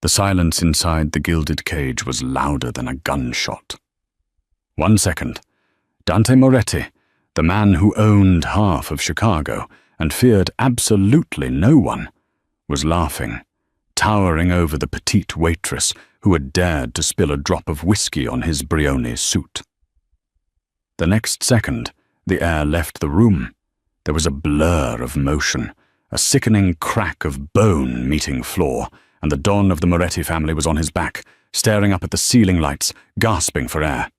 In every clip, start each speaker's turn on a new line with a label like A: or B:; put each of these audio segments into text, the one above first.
A: The silence inside the gilded cage was louder than a gunshot. 1 second. Dante Moretti, the man who owned half of Chicago and feared absolutely no one, was laughing, towering over the petite waitress who had dared to spill a drop of whiskey on his Brioni suit. The next second, the air left the room. There was a blur of motion, a sickening crack of bone meeting floor, and the Don of the Moretti family was on his back, staring up at the ceiling lights, gasping for air.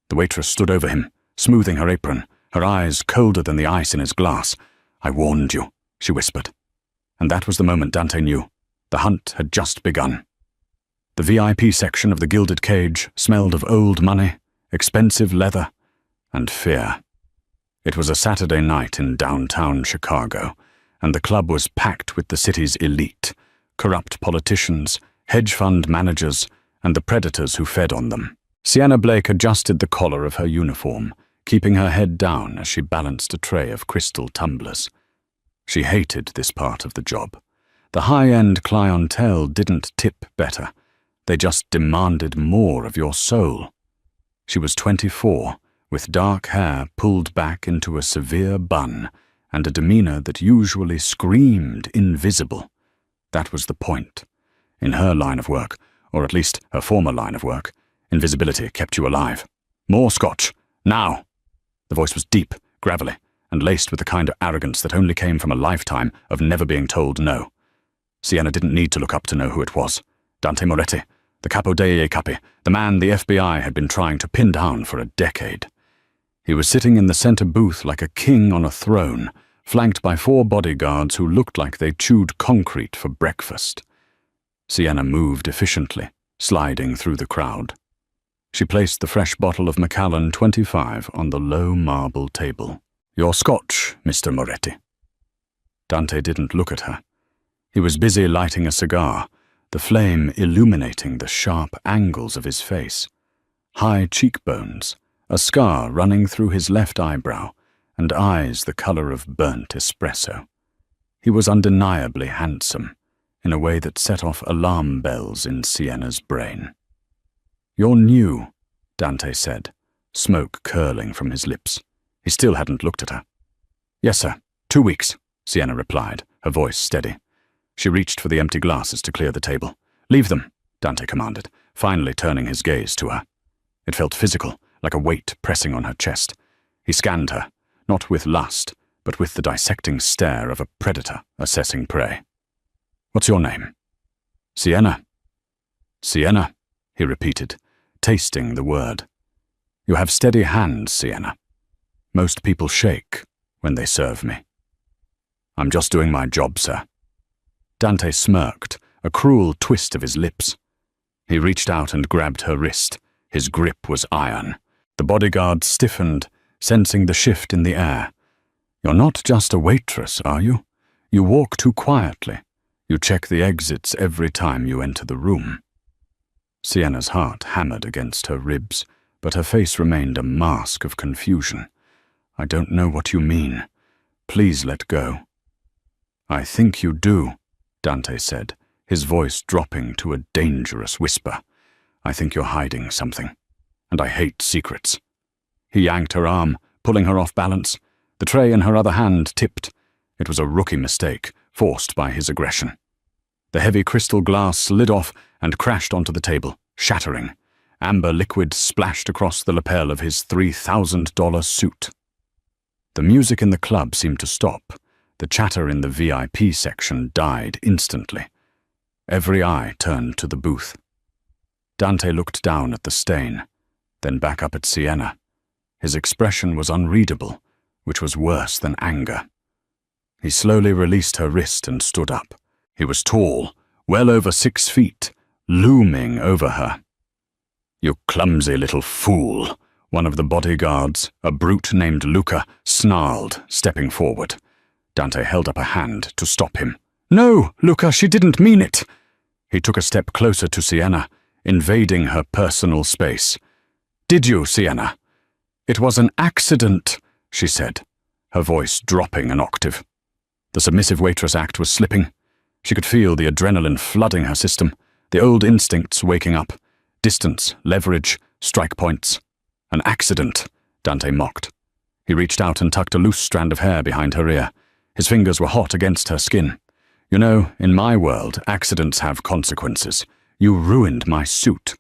A: The waitress stood over him, smoothing her apron, her eyes colder than the ice in his glass. "I warned you," she whispered. And that was the moment Dante knew. The hunt had just begun. The VIP section of the gilded cage smelled of old money, expensive leather, and fear. It was a Saturday night in downtown Chicago, and the club was packed with the city's elite, corrupt politicians, hedge fund managers, and the predators who fed on them. Sienna Blake adjusted the collar of her uniform, keeping her head down as she balanced a tray of crystal tumblers. She hated this part of the job. The high-end clientele didn't tip better. They just demanded more of your soul. She was 24, with dark hair pulled back into a severe bun, and a demeanor that usually screamed invisible. That was the point. In her line of work, or at least her former line of work, invisibility kept you alive. "More scotch, now!" The voice was deep, gravelly, and laced with the kind of arrogance that only came from a lifetime of never being told no. Sienna didn't need to look up to know who it was. Dante Moretti, the Capo dei Capi, the man the FBI had been trying to pin down for a decade. He was sitting in the center booth like a king on a throne, flanked by 4 bodyguards who looked like they chewed concrete for breakfast. Sienna moved efficiently, sliding through the crowd. She placed the fresh bottle of Macallan 25 on the low marble table. "Your scotch, Mr. Moretti." Dante didn't look at her. He was busy lighting a cigar, the flame illuminating the sharp angles of his face. High cheekbones, a scar running through his left eyebrow, and eyes the color of burnt espresso. He was undeniably handsome, in a way that set off alarm bells in Sienna's brain. "You're new," Dante said, smoke curling from his lips. He still hadn't looked at her. "Yes, sir. 2 weeks," Sienna replied, her voice steady. She reached for the empty glasses to clear the table. "Leave them," Dante commanded, finally turning his gaze to her. It felt physical, like a weight pressing on her chest. He scanned her, not with lust, but with the dissecting stare of a predator assessing prey. "What's your name?" "Sienna." "Sienna," he repeated, tasting the word. "You have steady hands, Sienna. Most people shake when they serve me." "I'm just doing my job, sir." Dante smirked, a cruel twist of his lips. He reached out and grabbed her wrist. His grip was iron. The bodyguard stiffened, sensing the shift in the air. "You're not just a waitress, are you? You walk too quietly. You check the exits every time you enter the room." Sienna's heart hammered against her ribs, but her face remained a mask of confusion. "I don't know what you mean. Please let go." "I think you do," Dante said, his voice dropping to a dangerous whisper. "I think you're hiding something, and I hate secrets." He yanked her arm, pulling her off balance. The tray in her other hand tipped. It was a rookie mistake, forced by his aggression. The heavy crystal glass slid off and crashed onto the table, shattering. Amber liquid splashed across the lapel of his $3,000 suit. The music in the club seemed to stop. The chatter in the VIP section died instantly. Every eye turned to the booth. Dante looked down at the stain, then back up at Sienna. His expression was unreadable, which was worse than anger. He slowly released her wrist and stood up. He was tall, well over 6 feet, looming over her. "You clumsy little fool," one of the bodyguards, a brute named Luca, snarled, stepping forward. Dante held up a hand to stop him. "No, Luca, she didn't mean it." He took a step closer to Sienna, invading her personal space. "Did you, Sienna?" "It was an accident," she said, her voice dropping an octave. The submissive waitress act was slipping. She could feel the adrenaline flooding her system, the old instincts waking up. Distance, leverage, strike points. An accident, Dante mocked. He reached out and tucked a loose strand of hair behind her ear. His fingers were hot against her skin. You know, in my world, accidents have consequences. You ruined my suit.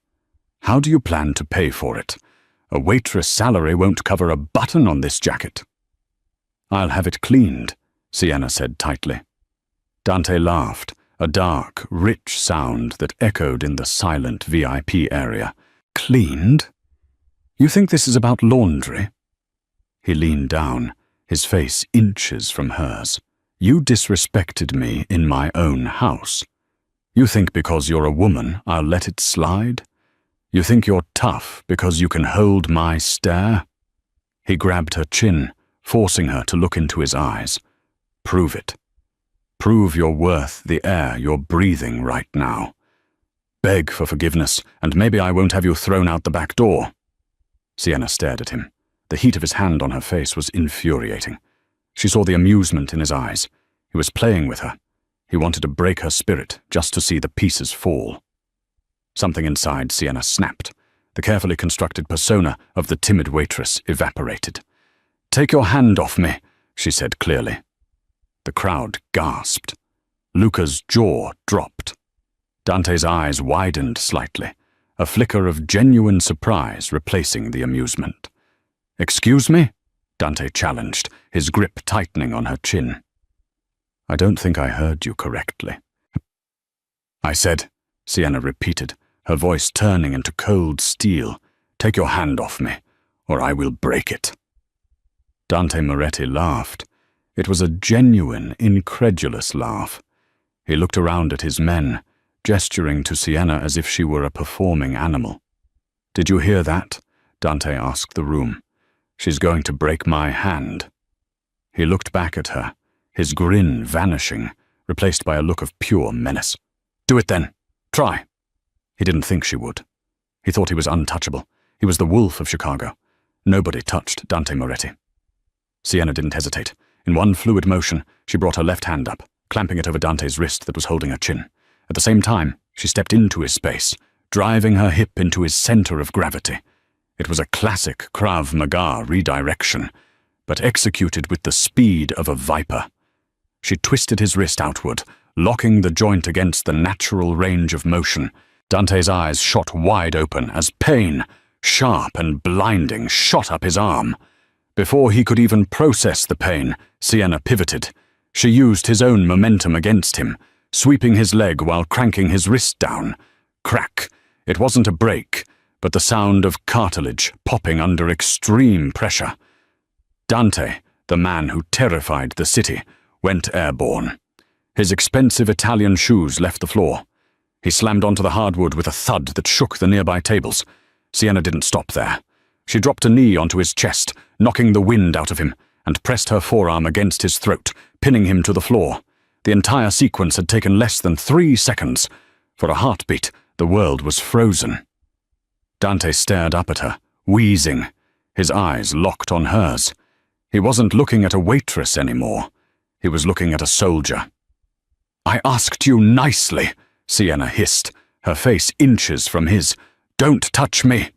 A: How do you plan to pay for it? A waitress salary won't cover a button on this jacket. I'll have it cleaned, Sienna said tightly. Dante laughed, a dark, rich sound that echoed in the silent VIP area. Cleaned? You think this is about laundry? He leaned down, his face inches from hers. You disrespected me in my own house. You think because you're a woman, I'll let it slide? You think you're tough because you can hold my stare? He grabbed her chin, forcing her to look into his eyes. Prove it. Prove you're worth the air you're breathing right now. Beg for forgiveness, and maybe I won't have you thrown out the back door. Sienna stared at him. The heat of his hand on her face was infuriating. She saw the amusement in his eyes. He was playing with her. He wanted to break her spirit just to see the pieces fall. Something inside Sienna snapped. The carefully constructed persona of the timid waitress evaporated. Take your hand off me, she said clearly. The crowd gasped. Luca's jaw dropped. Dante's eyes widened slightly, a flicker of genuine surprise replacing the amusement. Excuse me? Dante challenged, his grip tightening on her chin. I don't think I heard you correctly. I said, Sienna repeated, her voice turning into cold steel. Take your hand off me, or I will break it. Dante Moretti laughed. It was a genuine, incredulous laugh. He looked around at his men, gesturing to Sienna as if she were a performing animal. Did you hear that? Dante asked the room. She's going to break my hand. He looked back at her, his grin vanishing, replaced by a look of pure menace. Do it then. Try. He didn't think she would. He thought he was untouchable. He was the wolf of Chicago. Nobody touched Dante Moretti. Sienna didn't hesitate. In one fluid motion, she brought her left hand up, clamping it over Dante's wrist that was holding her chin. At the same time, she stepped into his space, driving her hip into his center of gravity. It was a classic Krav Maga redirection, but executed with the speed of a viper. She twisted his wrist outward, locking the joint against the natural range of motion. Dante's eyes shot wide open as pain, sharp and blinding, shot up his arm. Before he could even process the pain, Sienna pivoted. She used his own momentum against him, sweeping his leg while cranking his wrist down. Crack. It wasn't a break, but the sound of cartilage popping under extreme pressure. Dante, the man who terrified the city, went airborne. His expensive Italian shoes left the floor. He slammed onto the hardwood with a thud that shook the nearby tables. Sienna didn't stop there. She dropped a knee onto his chest, knocking the wind out of him, and pressed her forearm against his throat, pinning him to the floor. The entire sequence had taken less than 3 seconds. For a heartbeat, the world was frozen. Dante stared up at her, wheezing, his eyes locked on hers. He wasn't looking at a waitress anymore. He was looking at a soldier. I asked you nicely, Sienna hissed, her face inches from his. Don't touch me.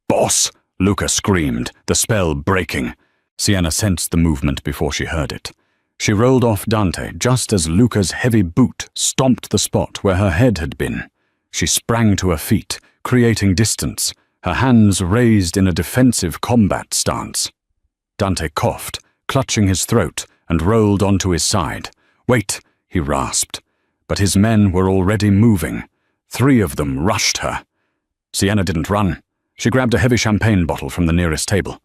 A: Boss, Luca screamed, the spell breaking. Sienna sensed the movement before she heard it. She rolled off Dante just as Luca's heavy boot stomped the spot where her head had been. She sprang to her feet, creating distance, her hands raised in a defensive combat stance. Dante coughed, clutching his throat, and rolled onto his side. Wait, he rasped. But his men were already moving. 3 of them rushed her. Sienna didn't run. She grabbed a heavy champagne bottle from the nearest table.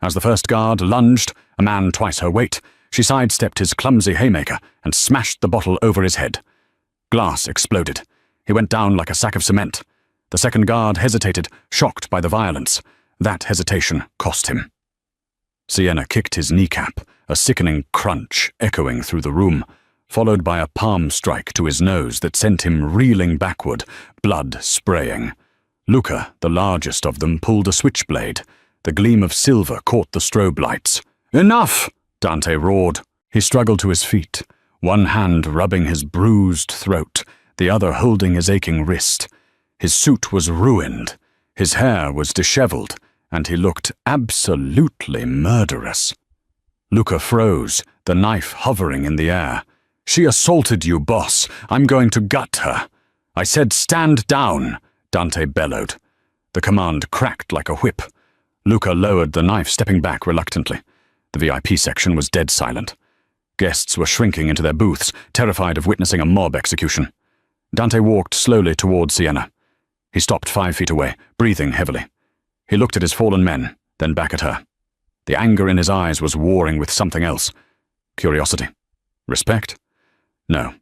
A: As the first guard lunged, a man twice her weight, she sidestepped his clumsy haymaker and smashed the bottle over his head. Glass exploded. He went down like a sack of cement. The second guard hesitated, shocked by the violence. That hesitation cost him. Sienna kicked his kneecap, a sickening crunch echoing through the room, followed by a palm strike to his nose that sent him reeling backward, blood spraying. Luca, the largest of them, pulled a switchblade. The gleam of silver caught the strobe lights. Enough! Dante roared. He struggled to his feet, one hand rubbing his bruised throat, the other holding his aching wrist. His suit was ruined, his hair was disheveled, and he looked absolutely murderous. Luca froze, the knife hovering in the air. "She assaulted you, boss. I'm going to gut her." "I said stand down," Dante bellowed. The command cracked like a whip. Luca lowered the knife, stepping back reluctantly. The VIP section was dead silent. Guests were shrinking into their booths, terrified of witnessing a mob execution. Dante walked slowly toward Sienna. He stopped 5 feet away, breathing heavily. He looked at his fallen men, then back at her. The anger in his eyes was warring with something else. Curiosity? Respect? No.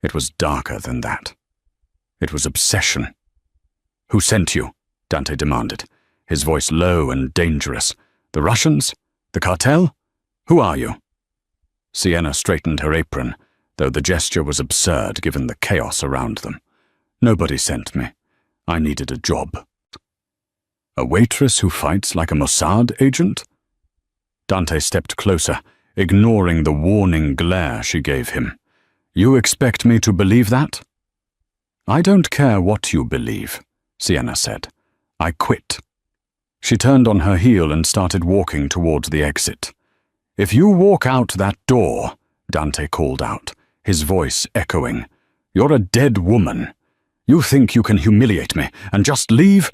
A: It was darker than that. It was obsession. "Who sent you?" Dante demanded, his voice low and dangerous. "The Russians? The cartel? Who are you?" Sienna straightened her apron, though the gesture was absurd given the chaos around them. "Nobody sent me. I needed a job." "A waitress who fights like a Mossad agent?" Dante stepped closer, ignoring the warning glare she gave him. "You expect me to believe that?" "I don't care what you believe," Sienna said. "I quit." She turned on her heel and started walking towards the exit. "If you walk out that door," Dante called out, his voice echoing, "you're a dead woman. You think you can humiliate me and just leave?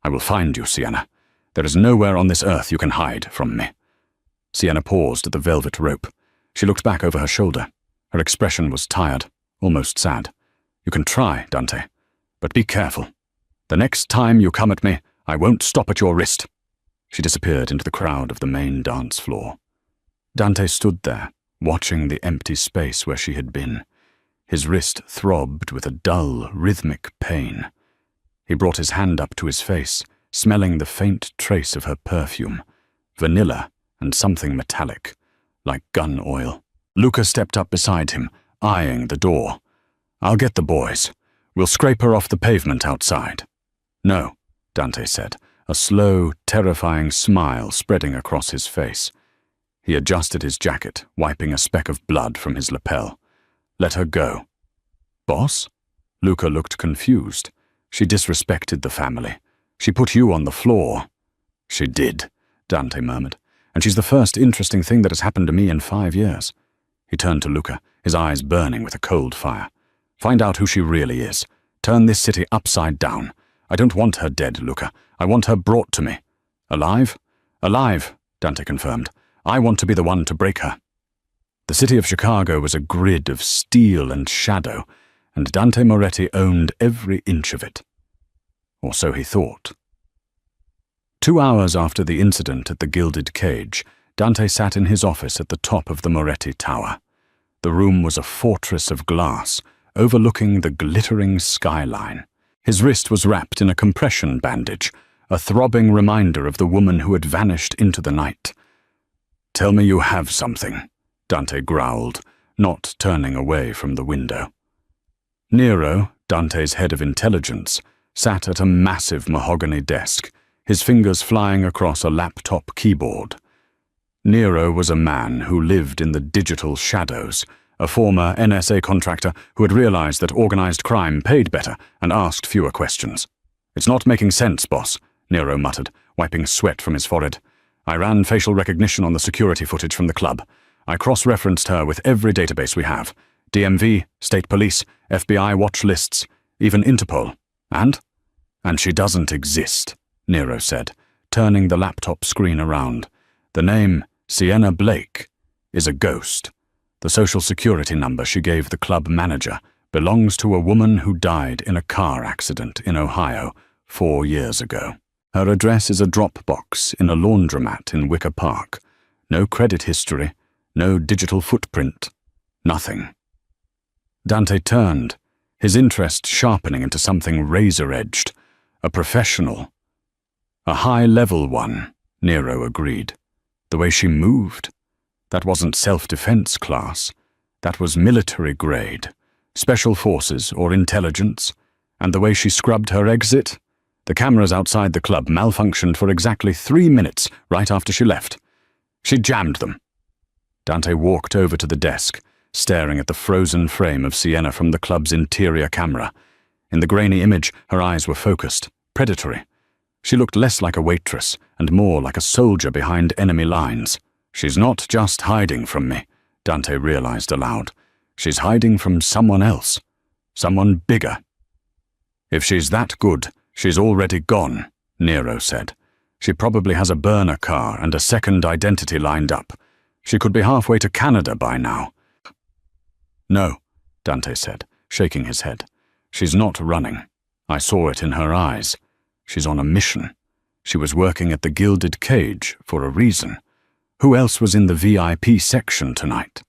A: I will find you, Sienna. There is nowhere on this earth you can hide from me." Sienna paused at the velvet rope. She looked back over her shoulder. Her expression was tired, almost sad. "You can try, Dante, but be careful. The next time you come at me, I won't stop at your wrist." She disappeared into the crowd of the main dance floor. Dante stood there, watching the empty space where she had been. His wrist throbbed with a dull, rhythmic pain. He brought his hand up to his face, smelling the faint trace of her perfume, vanilla and something metallic, like gun oil. Luca stepped up beside him, eyeing the door. "I'll get the boys. We'll scrape her off the pavement outside." "No," Dante said, a slow, terrifying smile spreading across his face. He adjusted his jacket, wiping a speck of blood from his lapel. "Let her go." "Boss?" Luca looked confused. "She disrespected the family. She put you on the floor." "She did," Dante murmured, "and she's the first interesting thing that has happened to me in 5 years." He turned to Luca, his eyes burning with a cold fire. "Find out who she really is. Turn this city upside down. I don't want her dead, Luca. I want her brought to me." "Alive?" "Alive," Dante confirmed. "I want to be the one to break her." The city of Chicago was a grid of steel and shadow, and Dante Moretti owned every inch of it. Or so he thought. 2 hours after the incident at the Gilded Cage, Dante sat in his office at the top of the Moretti Tower. The room was a fortress of glass, overlooking the glittering skyline. His wrist was wrapped in a compression bandage, a throbbing reminder of the woman who had vanished into the night. "Tell me you have something," Dante growled, not turning away from the window. Nero, Dante's head of intelligence, sat at a massive mahogany desk, his fingers flying across a laptop keyboard. Nero was a man who lived in the digital shadows, a former NSA contractor who had realized that organized crime paid better and asked fewer questions. "It's not making sense, boss," Nero muttered, wiping sweat from his forehead. "I ran facial recognition on the security footage from the club. I cross-referenced her with every database we have. DMV, state police, FBI watch lists, even Interpol. And she doesn't exist," Nero said, turning the laptop screen around. "The name, Sienna Blake, is a ghost. The social security number she gave the club manager belongs to a woman who died in a car accident in Ohio 4 years ago. Her address is a Dropbox in a laundromat in Wicker Park. No credit history, no digital footprint, nothing." Dante turned, his interest sharpening into something razor-edged. "A professional. A high-level one," Nero agreed. "The way she moved. That wasn't self-defense class. That was military grade, special forces or intelligence. And the way she scrubbed her exit? The cameras outside the club malfunctioned for exactly 3 minutes right after she left. She jammed them." Dante walked over to the desk, staring at the frozen frame of Sienna from the club's interior camera. In the grainy image, her eyes were focused, predatory. She looked less like a waitress and more like a soldier behind enemy lines. She's not just hiding from me, Dante realized aloud. She's hiding from someone else. Someone bigger. If she's that good, she's already gone, Nero said. She probably has a burner car and a second identity lined up. She could be halfway to Canada by now. No, Dante said, shaking his head. She's not running. I saw it in her eyes. She's on a mission. She was working at the Gilded Cage for a reason. Who else was in the VIP section tonight?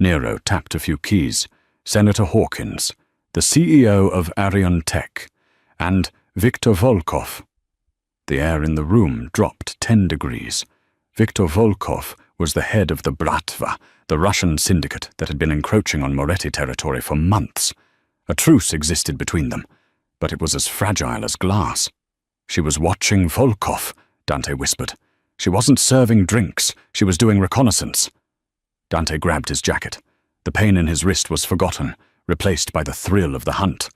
A: Nero tapped a few keys. Senator Hawkins, the CEO of Arion Tech, and Viktor Volkov. The air in the room dropped 10 degrees. Viktor Volkov was the head of the Bratva, the Russian syndicate that had been encroaching on Moretti territory for months. A truce existed between them, but it was as fragile as glass. She was watching Volkov, Dante whispered. She wasn't serving drinks, she was doing reconnaissance. Dante grabbed his jacket. The pain in his wrist was forgotten, replaced by the thrill of the hunt.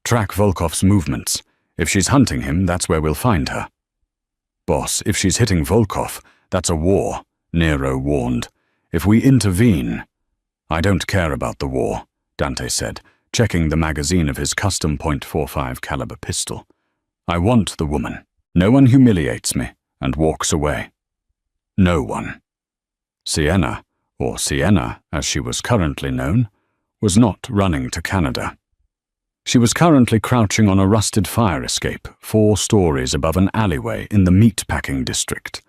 A: Track Volkov's movements. If she's hunting him, that's where we'll find her. Boss, if she's hitting Volkov, that's a war, Nero warned. If we intervene... I don't care about the war, Dante said, checking the magazine of his custom .45 caliber pistol. I want the woman. No one humiliates me and walks away. No one. Sienna, or Sienna as she was currently known, was not running to Canada. She was currently crouching on a rusted fire escape 4 stories above an alleyway in the meatpacking district.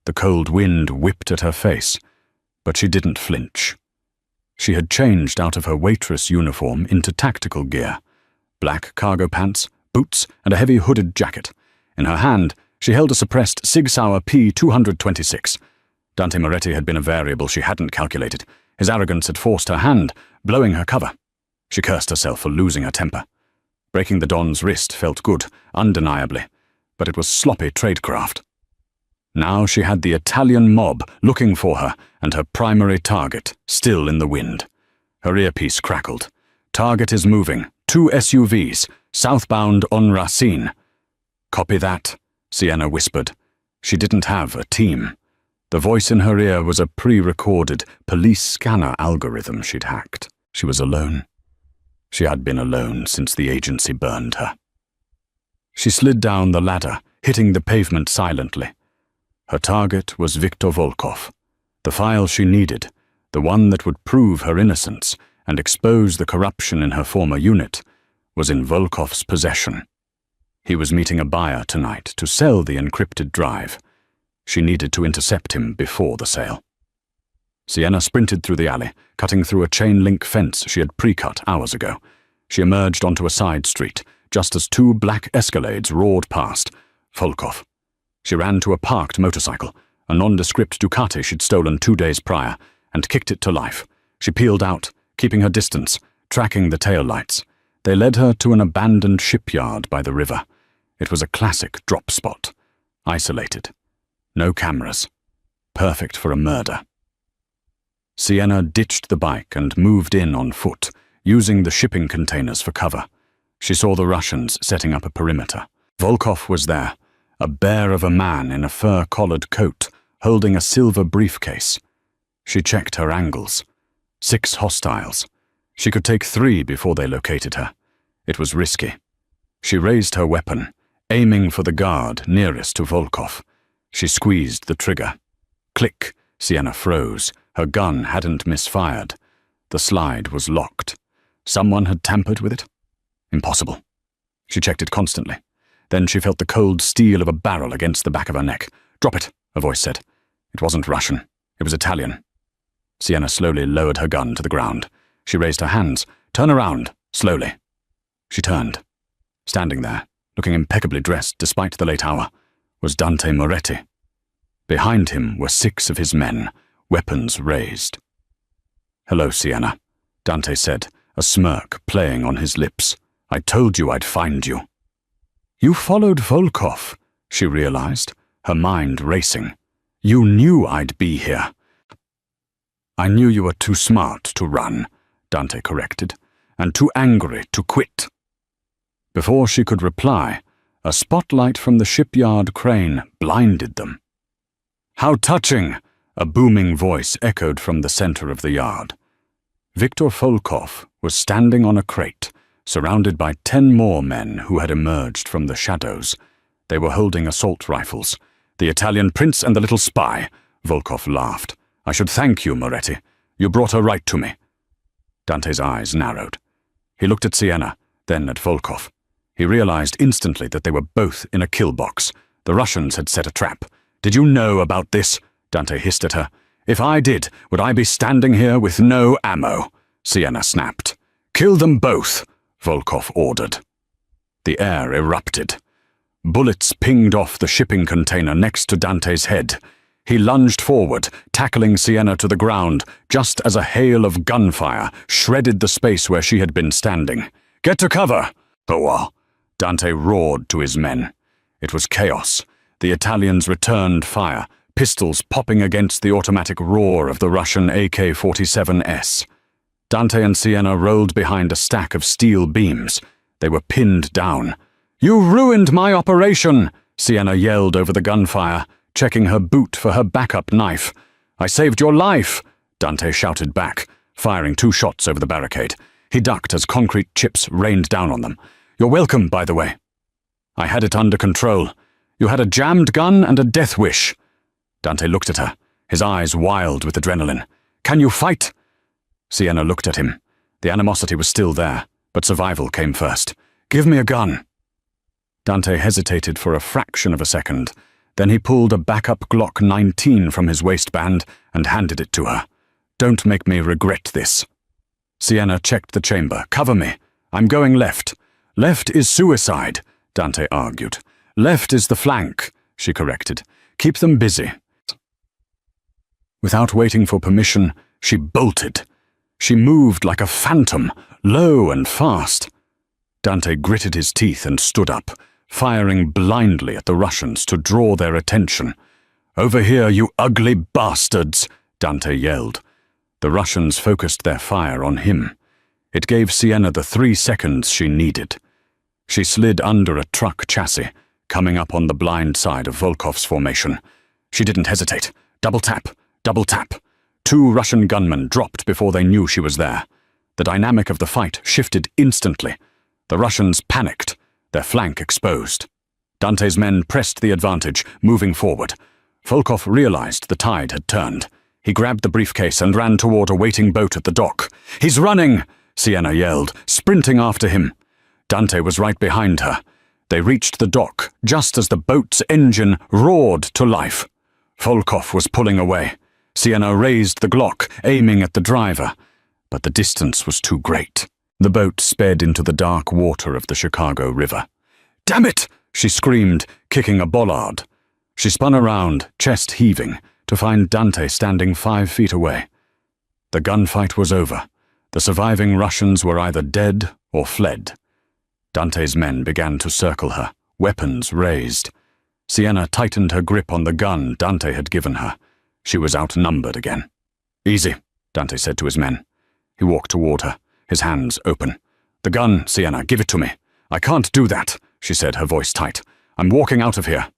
A: The cold wind whipped at her face, but she didn't flinch. She had changed out of her waitress uniform into tactical gear, black cargo pants, boots, and a heavy hooded jacket. In her hand, she held a suppressed Sig Sauer P-226. Dante Moretti had been a variable she hadn't calculated. His arrogance had forced her hand, blowing her cover. She cursed herself for losing her temper. Breaking the Don's wrist felt good, undeniably, but it was sloppy tradecraft. Now she had the Italian mob looking for her and her primary target still in the wind. Her earpiece crackled. Target is moving. 2 SUVs, southbound on Racine. Copy that, Sienna whispered. She didn't have a team. The voice in her ear was a pre-recorded police scanner algorithm she'd hacked. She was alone. She had been alone since the agency burned her. She slid down the ladder, hitting the pavement silently. Her target was Viktor Volkov, the file she needed, the one that would prove her innocence and expose the corruption in her former unit, was in Volkov's possession. He was meeting a buyer tonight to sell the encrypted drive. She needed to intercept him before the sale. Sienna sprinted through the alley, cutting through a chain-link fence she had pre-cut hours ago. She emerged onto a side street, just as 2 black Escalades roared past. Volkov. She ran to a parked motorcycle, a nondescript Ducati she'd stolen 2 days prior, and kicked it to life. She peeled out, keeping her distance, tracking the taillights. They led her to an abandoned shipyard by the river. It was a classic drop spot. Isolated. No cameras. Perfect for a murder. Sienna ditched the bike and moved in on foot, using the shipping containers for cover. She saw the Russians setting up a perimeter. Volkov was there, a bear of a man in a fur-collared coat, holding a silver briefcase. She checked her angles. 6 hostiles. She could take 3 before they located her. It was risky. She raised her weapon, aiming for the guard nearest to Volkov. She squeezed the trigger. Click. Sienna froze. Her gun hadn't misfired. The slide was locked. Someone had tampered with it? Impossible. She checked it constantly. Then she felt the cold steel of a barrel against the back of her neck. Drop it, a voice said. It wasn't Russian. It was Italian. Sienna slowly lowered her gun to the ground. She raised her hands. Turn around, slowly. She turned. Standing there, looking impeccably dressed despite the late hour, was Dante Moretti. Behind him were 6 of his men, weapons raised. Hello, Sienna, Dante said, a smirk playing on his lips. I told you I'd find you. You followed Volkov, she realized, her mind racing. You knew I'd be here. I knew you were too smart to run, Dante corrected, and too angry to quit. Before she could reply, a spotlight from the shipyard crane blinded them. How touching! A booming voice echoed from the center of the yard. Viktor Volkov was standing on a crate, surrounded by 10 more men who had emerged from the shadows. They were holding assault rifles. The Italian prince and the little spy, Volkov laughed. I should thank you, Moretti. You brought her right to me. Dante's eyes narrowed. He looked at Sienna, then at Volkov. He realized instantly that they were both in a kill box. The Russians had set a trap. Did you know about this? Dante hissed at her. If I did, would I be standing here with no ammo? Sienna snapped. Kill them both, Volkov ordered. The air erupted. Bullets pinged off the shipping container next to Dante's head. He lunged forward, tackling Sienna to the ground, just as a hail of gunfire shredded the space where she had been standing. Get to cover! Hoa! Dante roared to his men. It was chaos. The Italians returned fire, pistols popping against the automatic roar of the Russian AK-47S. Dante and Sienna rolled behind a stack of steel beams. They were pinned down. You ruined my operation! Sienna yelled over the gunfire, checking her boot for her backup knife. I saved your life! Dante shouted back, firing 2 shots over the barricade. He ducked as concrete chips rained down on them. You're welcome, by the way. I had it under control. You had a jammed gun and a death wish. Dante looked at her, his eyes wild with adrenaline. Can you fight? Sienna looked at him. The animosity was still there, but survival came first. Give me a gun. Dante hesitated for a fraction of a second. Then he pulled a backup Glock 19 from his waistband and handed it to her. Don't make me regret this. Sienna checked the chamber. Cover me. I'm going left. Left is suicide, Dante argued. Left is the flank, she corrected. Keep them busy. Without waiting for permission, she bolted. She moved like a phantom, low and fast. Dante gritted his teeth and stood up, firing blindly at the Russians to draw their attention. Over here, you ugly bastards, Dante yelled. The Russians focused their fire on him. It gave Sienna the 3 seconds she needed. She slid under a truck chassis, coming up on the blind side of Volkov's formation. She didn't hesitate. Double tap, double tap. 2 Russian gunmen dropped before they knew she was there. The dynamic of the fight shifted instantly. The Russians panicked, their flank exposed. Dante's men pressed the advantage, moving forward. Volkov realized the tide had turned. He grabbed the briefcase and ran toward a waiting boat at the dock. He's running! Sienna yelled, sprinting after him. Dante was right behind her. They reached the dock just as the boat's engine roared to life. Volkov was pulling away. Sienna raised the Glock, aiming at the driver, but the distance was too great. The boat sped into the dark water of the Chicago River. Damn it! She screamed, kicking a bollard. She spun around, chest heaving, to find Dante standing 5 feet away. The gunfight was over. The surviving Russians were either dead or fled. Dante's men began to circle her, weapons raised. Sienna tightened her grip on the gun Dante had given her. She was outnumbered again. Easy, Dante said to his men. He walked toward her, his hands open. The gun, Sienna, give it to me. I can't do that, she said, her voice tight. I'm walking out of here.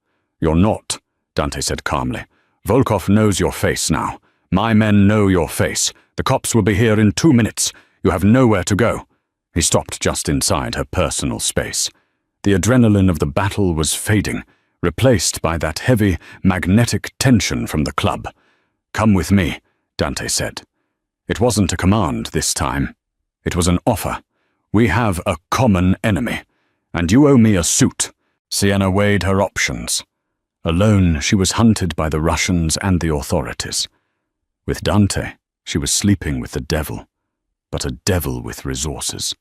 A: You're not, Dante said calmly. Volkov knows your face now. My men know your face. The cops will be here in 2 minutes. You have nowhere to go. He stopped just inside her personal space. The adrenaline of the battle was fading, replaced by that heavy, magnetic tension from the club. Come with me, Dante said. It wasn't a command this time. It was an offer. We have a common enemy, and you owe me a suit. Sienna weighed her options. Alone, she was hunted by the Russians and the authorities. With Dante, she was sleeping with the devil, but a devil with resources.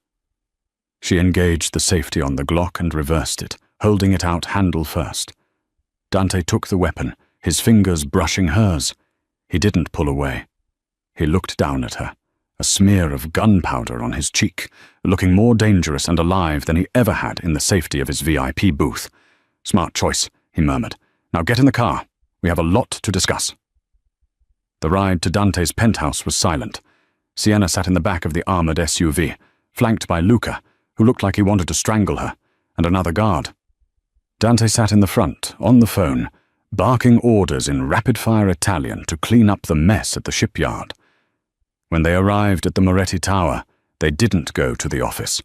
A: She engaged the safety on the Glock and reversed it, holding it out handle first. Dante took the weapon, his fingers brushing hers. He didn't pull away. He looked down at her, a smear of gunpowder on his cheek, looking more dangerous and alive than he ever had in the safety of his VIP booth. Smart choice, he murmured. Now get in the car. We have a lot to discuss. The ride to Dante's penthouse was silent. Sienna sat in the back of the armored SUV, flanked by Luca, who looked like he wanted to strangle her, and another guard. Dante sat in the front, on the phone, barking orders in rapid-fire Italian to clean up the mess at the shipyard. When they arrived at the Moretti Tower, they didn't go to the office.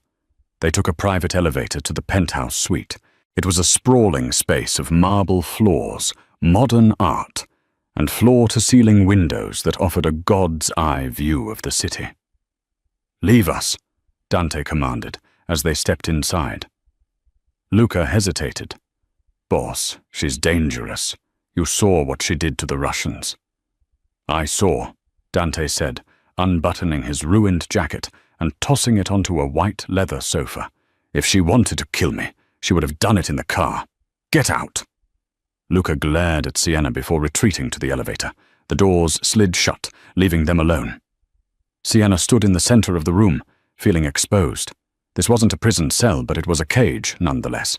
A: They took a private elevator to the penthouse suite. It was a sprawling space of marble floors, modern art, and floor-to-ceiling windows that offered a god's-eye view of the city. "Leave us," Dante commanded as they stepped inside. Luca hesitated. "Boss, she's dangerous. You saw what she did to the Russians." "I saw," Dante said, unbuttoning his ruined jacket and tossing it onto a white leather sofa. "If she wanted to kill me, she would have done it in the car. Get out!" Luca glared at Sienna before retreating to the elevator. The doors slid shut, leaving them alone. Sienna stood in the center of the room, feeling exposed. This wasn't a prison cell, but it was a cage, nonetheless.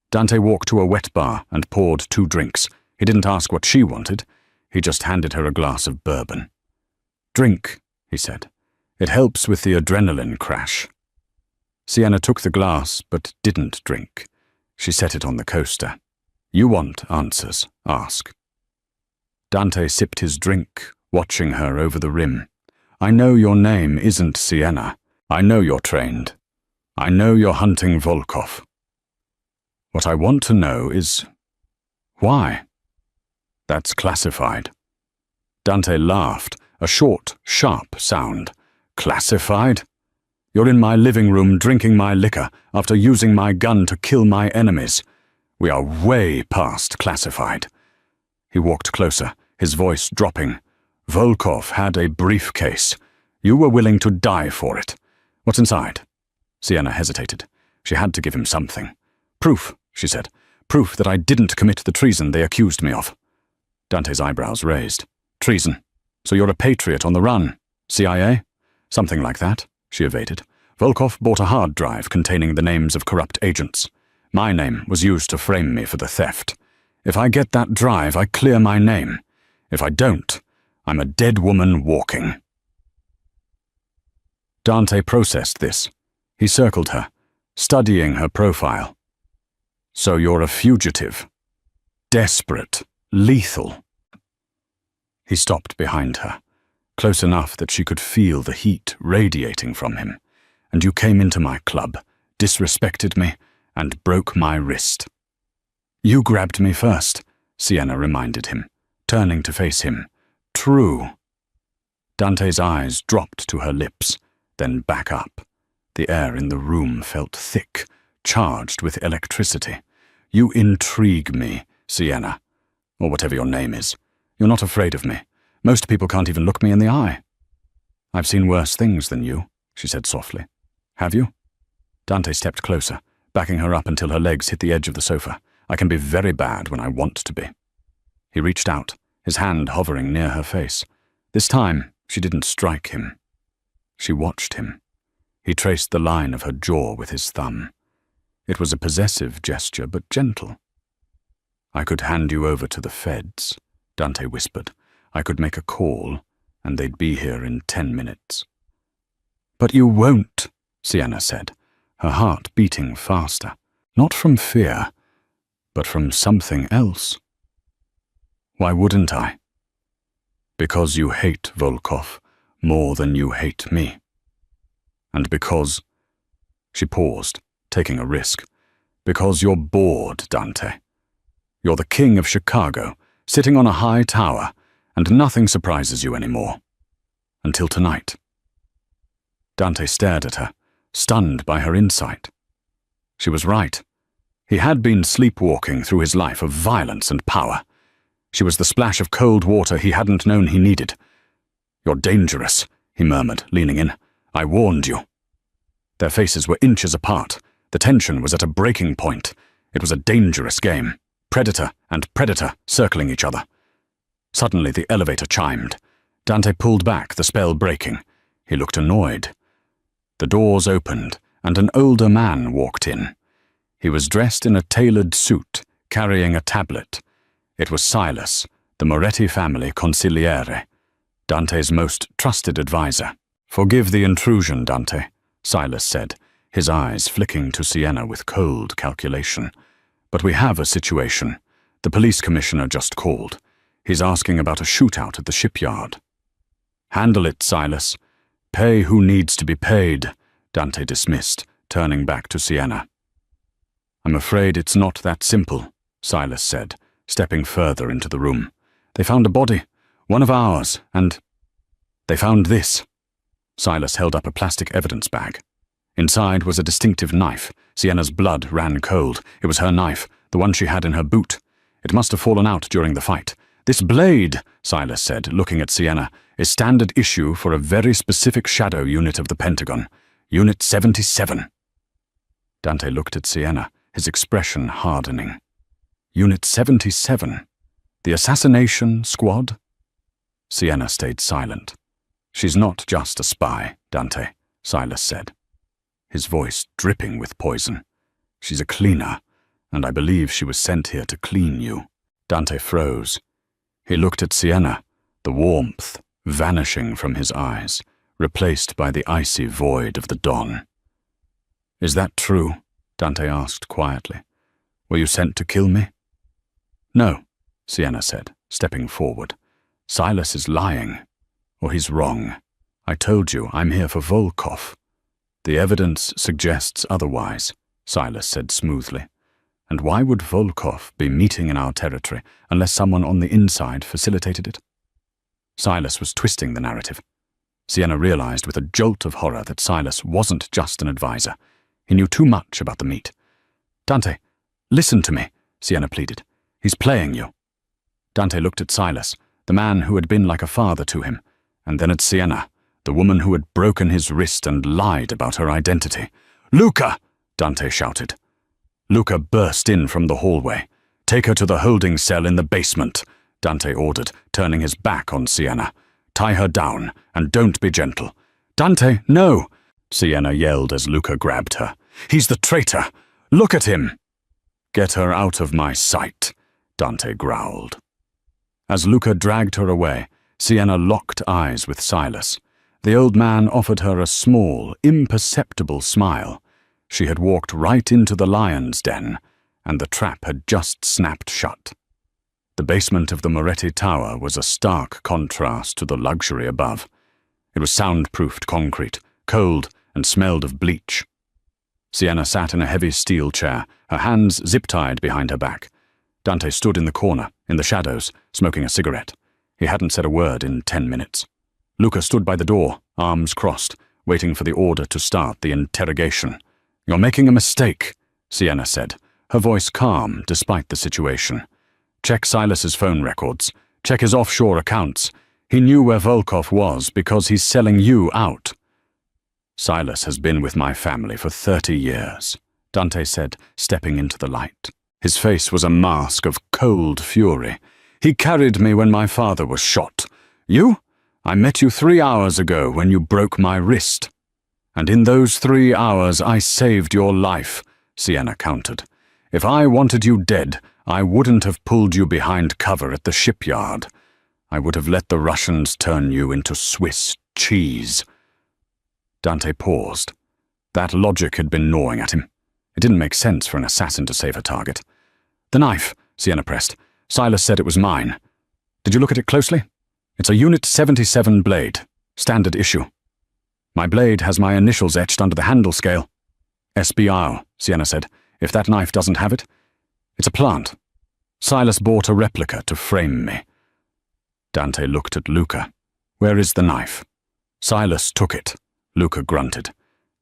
A: Dante walked to a wet bar and poured 2 drinks. He didn't ask what she wanted. He just handed her a glass of bourbon. "Drink," he said. "It helps with the adrenaline crash." Sienna took the glass, but didn't drink. She set it on the coaster. "You want answers, ask." Dante sipped his drink, watching her over the rim. "I know your name isn't Sienna. I know you're trained. I know you're hunting Volkov. What I want to know is, why?" "That's classified." Dante laughed, a short, sharp sound. "Classified? You're in my living room drinking my liquor after using my gun to kill my enemies. We are way past classified." He walked closer, his voice dropping. "Volkov had a briefcase. You were willing to die for it. What's inside?" Sienna hesitated. She had to give him something. "Proof," she said. "Proof that I didn't commit the treason they accused me of." Dante's eyebrows raised. "Treason? So you're a patriot on the run? CIA?" "Something like that," she evaded. "Volkov bought a hard drive containing the names of corrupt agents. My name was used to frame me for the theft. If I get that drive, I clear my name. If I don't, I'm a dead woman walking." Dante processed this. He circled her, studying her profile. "So you're a fugitive. Desperate. Lethal." He stopped behind her, close enough that she could feel the heat radiating from him. "And you came into my club, disrespected me, and broke my wrist." "You grabbed me first," Sienna reminded him, turning to face him. "True." Dante's eyes dropped to her lips, then back up. The air in the room felt thick, charged with electricity. "You intrigue me, Sienna, or whatever your name is. You're not afraid of me. Most people can't even look me in the eye." "I've seen worse things than you," she said softly. "Have you?" Dante stepped closer, backing her up until her legs hit the edge of the sofa. "I can be very bad when I want to be." He reached out, his hand hovering near her face. This time, she didn't strike him. She watched him. He traced the line of her jaw with his thumb. It was a possessive gesture, but gentle. "I could hand you over to the feds," Dante whispered. "I could make a call, and they'd be here in 10 minutes. "But you won't," Sienna said, her heart beating faster. Not from fear, but from something else. "Why wouldn't I?" "Because you hate Volkov more than you hate me. And because—" She paused, taking a risk. "Because you're bored, Dante. You're the king of Chicago, sitting on a high tower, and nothing surprises you anymore. Until tonight." Dante stared at her, stunned by her insight. She was right. He had been sleepwalking through his life of violence and power. She was the splash of cold water he hadn't known he needed. "You're dangerous," he murmured, leaning in. "I warned you." Their faces were inches apart. The tension was at a breaking point. It was a dangerous game. Predator and predator circling each other. Suddenly the elevator chimed. Dante pulled back, the spell breaking. He looked annoyed. The doors opened, and an older man walked in. He was dressed in a tailored suit, carrying a tablet. It was Silas, the Moretti family consigliere. Dante's most trusted advisor. "Forgive the intrusion, Dante," Silas said, his eyes flicking to Sienna with cold calculation. "But we have a situation. The police commissioner just called. He's asking about a shootout at the shipyard." "Handle it, Silas. Pay who needs to be paid," Dante dismissed, turning back to Sienna. "I'm afraid it's not that simple," Silas said, stepping further into the room. "They found a body, one of ours, and they found this." Silas held up a plastic evidence bag. Inside was a distinctive knife. Sienna's blood ran cold. It was her knife, the one she had in her boot. It must have fallen out during the fight. "This blade," Silas said, looking at Sienna, "is standard issue for a very specific shadow unit of the Pentagon. Unit 77. Dante looked at Sienna, his expression hardening. "Unit 77? The assassination squad?" Sienna stayed silent. "She's not just a spy, Dante," Silas said, his voice dripping with poison. "She's a cleaner, and I believe she was sent here to clean you." Dante froze. He looked at Sienna, the warmth vanishing from his eyes, replaced by the icy void of the dawn. "Is that true?" Dante asked quietly. "Were you sent to kill me?" "No," Sienna said, stepping forward. "Silas is lying, or he's wrong. I told you I'm here for Volkov." "The evidence suggests otherwise," Silas said smoothly. "And why would Volkov be meeting in our territory unless someone on the inside facilitated it?" Silas was twisting the narrative. Sienna realized with a jolt of horror that Silas wasn't just an advisor. He knew too much about the meat. "Dante, listen to me," Sienna pleaded. "He's playing you." Dante looked at Silas, the man who had been like a father to him, and then at Sienna, the woman who had broken his wrist and lied about her identity. "Luca!" Dante shouted. Luca burst in from the hallway. "Take her to the holding cell in the basement," Dante ordered, turning his back on Sienna. "Tie her down, and don't be gentle." "Dante, no!" Sienna yelled as Luca grabbed her. "He's the traitor! Look at him!" "Get her out of my sight," Dante growled. As Luca dragged her away, Sienna locked eyes with Silas. The old man offered her a small, imperceptible smile. She had walked right into the lion's den, and the trap had just snapped shut. The basement of the Moretti Tower was a stark contrast to the luxury above. It was soundproofed concrete, cold, and smelled of bleach. Sienna sat in a heavy steel chair, her hands zip-tied behind her back. Dante stood in the corner, in the shadows, smoking a cigarette. He hadn't said a word in 10 minutes. Luca stood by the door, arms crossed, waiting for the order to start the interrogation. "You're making a mistake," Sienna said, her voice calm despite the situation. "Check Silas's phone records. Check his offshore accounts. He knew where Volkov was because he's selling you out." "Silas has been with my family for 30 years, Dante said, stepping into the light. His face was a mask of cold fury. "He carried me when my father was shot. You? I met you 3 hours ago when you broke my wrist. And in those 3 hours I saved your life," Sienna countered. "If I wanted you dead, I wouldn't have pulled you behind cover at the shipyard. I would have let the Russians turn you into Swiss cheese." Dante paused. That logic had been gnawing at him. It didn't make sense for an assassin to save a target. "The knife," Sienna pressed. "Silas said it was mine. Did you look at it closely? It's a Unit 77 blade, standard issue. My blade has my initials etched under the handle scale." "SBR," Sienna said. "If that knife doesn't have it, it's a plant. Silas bought a replica to frame me." Dante looked at Luca. "Where is the knife?" "Silas took it," Luca grunted.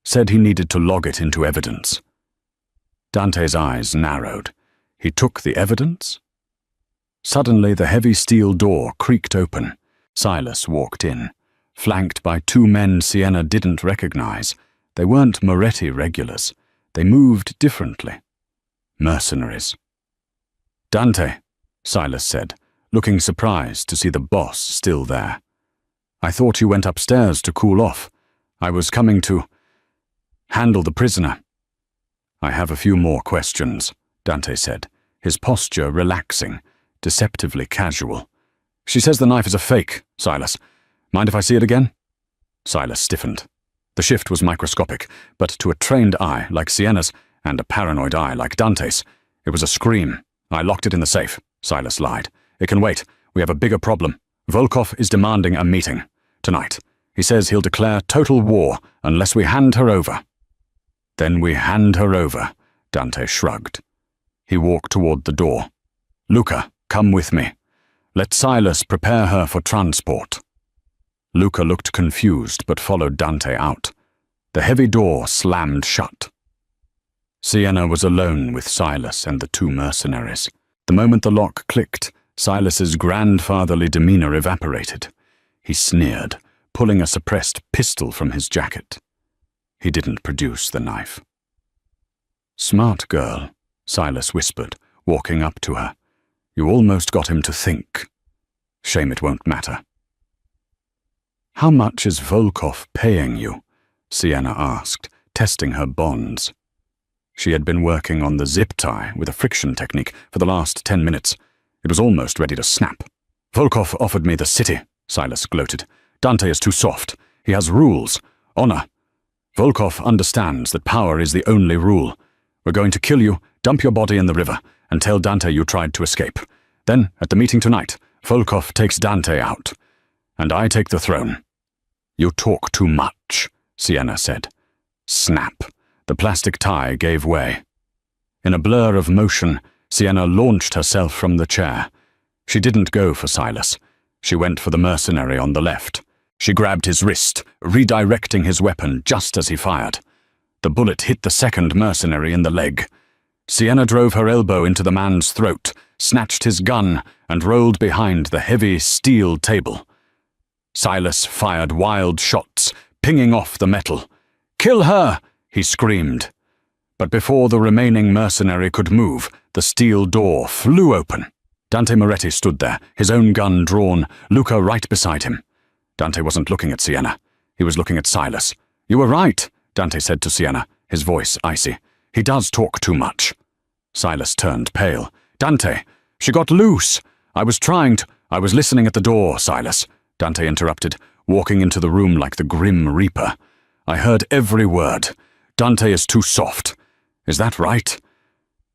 A: "Said he needed to log it into evidence." Dante's eyes narrowed. He took the evidence? Suddenly the heavy steel door creaked open. Silas walked in, flanked by 2 men Sienna didn't recognize. They weren't Moretti regulars. They moved differently. Mercenaries. "Dante," Silas said, looking surprised to see the boss still there. "I thought you went upstairs to cool off. I was coming to handle the prisoner." "I have a few more questions," Dante said, his posture relaxing, deceptively casual. "She says the knife is a fake, Silas. Mind if I see it again? Silas stiffened. The shift was microscopic, but to a trained eye like Sienna's and a paranoid eye like Dante's, it was a scream. I locked it in the safe, Silas lied. It can wait. We have a bigger problem. Volkov is demanding a meeting. Tonight. He says he'll declare total war unless we hand her over. Then we hand her over, Dante shrugged. He walked toward the door. Luca, come with me. Let Silas prepare her for transport. Luca looked confused but followed Dante out. The heavy door slammed shut. Sienna was alone with Silas and the two mercenaries. The moment the lock clicked, Silas's grandfatherly demeanor evaporated. He sneered, pulling a suppressed pistol from his jacket. He didn't produce the knife. Smart girl, Silas whispered, walking up to her. You almost got him to think. Shame it won't matter. How much is Volkov paying you? Sienna asked, testing her bonds. She had been working on the zip tie with a friction technique for the last 10 minutes. It was almost ready to snap. Volkov offered me the city, Silas gloated. Dante is too soft. He has rules. Honor. Volkov understands that power is the only rule. We're going to kill you, dump your body in the river, and tell Dante you tried to escape. Then, at the meeting tonight, Volkov takes Dante out. And I take the throne. You talk too much, Sienna said. Snap. The plastic tie gave way. In a blur of motion, Sienna launched herself from the chair. She didn't go for Silas. She went for the mercenary on the left. She grabbed his wrist, redirecting his weapon just as he fired. The bullet hit the second mercenary in the leg. Sienna drove her elbow into the man's throat, snatched his gun, and rolled behind the heavy steel table. Silas fired wild shots, pinging off the metal. "Kill her!" he screamed. But before the remaining mercenary could move, the steel door flew open. Dante Moretti stood there, his own gun drawn, Luca right beside him. Dante wasn't looking at Sienna. He was looking at Silas. "You were right," Dante said to Sienna, his voice icy. "He does talk too much." Silas turned pale. "Dante, she got loose. I was listening at the door, Silas," Dante interrupted, walking into the room like the Grim Reaper. "I heard every word. Dante is too soft. Is that right?"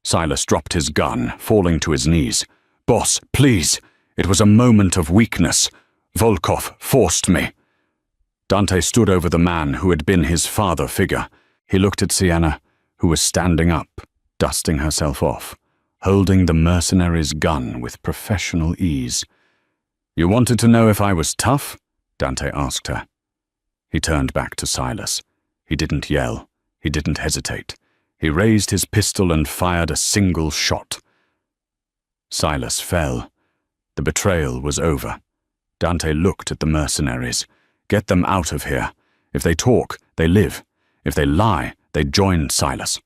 A: Silas dropped his gun, falling to his knees. "Boss, please. It was a moment of weakness. Volkov forced me." Dante stood over the man who had been his father figure. He looked at Sienna, who was standing up, dusting herself off, holding the mercenary's gun with professional ease. "You wanted to know if I was tough?" Dante asked her. He turned back to Silas. He didn't yell. He didn't hesitate. He raised his pistol and fired a single shot. Silas fell. The betrayal was over. Dante looked at the mercenaries. Get them out of here. If they talk, they live. If they lie, they join Silas.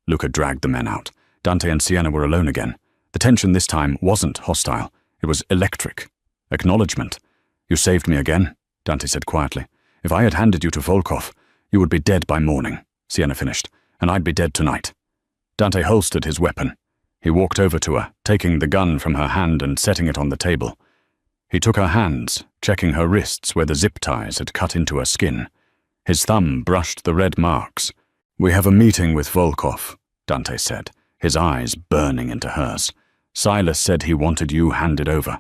A: Luca dragged the men out. Dante and Sienna were alone again. The tension this time wasn't hostile. It was electric. Acknowledgement. "You saved me again," Dante said quietly. "If I had handed you to Volkov, you would be dead by morning," Sienna finished, "and I'd be dead tonight." Dante holstered his weapon. He walked over to her, taking the gun from her hand and setting it on the table. He took her hands, checking her wrists where the zip ties had cut into her skin. His thumb brushed the red marks. "We have a meeting with Volkov," Dante said, his eyes burning into hers. "Silas said he wanted you handed over."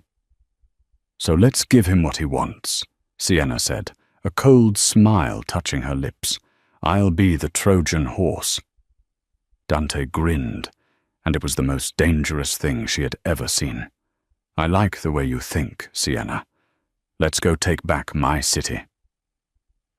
A: "So let's give him what he wants," Sienna said, a cold smile touching her lips. "I'll be the Trojan horse." Dante grinned, and it was the most dangerous thing she had ever seen. "I like the way you think, Sienna. Let's go take back my city."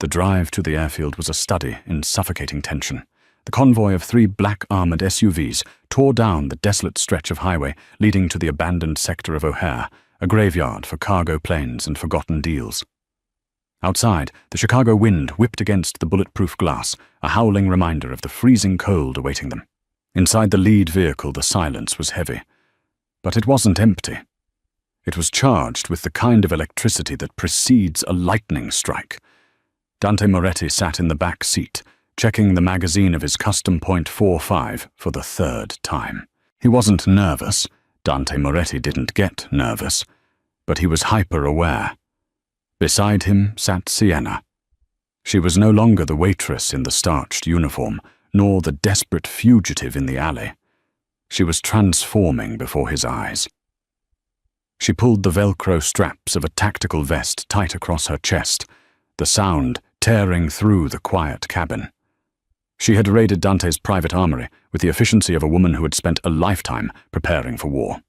A: The drive to the airfield was a study in suffocating tension. The convoy of 3 black armored SUVs tore down the desolate stretch of highway leading to the abandoned sector of O'Hare, a graveyard for cargo planes and forgotten deals. Outside, the Chicago wind whipped against the bulletproof glass, a howling reminder of the freezing cold awaiting them. Inside the lead vehicle, the silence was heavy. But it wasn't empty. It was charged with the kind of electricity that precedes a lightning strike. Dante Moretti sat in the back seat, checking the magazine of his custom .45 for the 3rd time. He wasn't nervous. Dante Moretti didn't get nervous. But he was hyper-aware. Beside him sat Sienna. She was no longer the waitress in the starched uniform, nor the desperate fugitive in the alley. She was transforming before his eyes. She pulled the Velcro straps of a tactical vest tight across her chest, the sound tearing through the quiet cabin. She had raided Dante's private armory with the efficiency of a woman who had spent a lifetime preparing for war.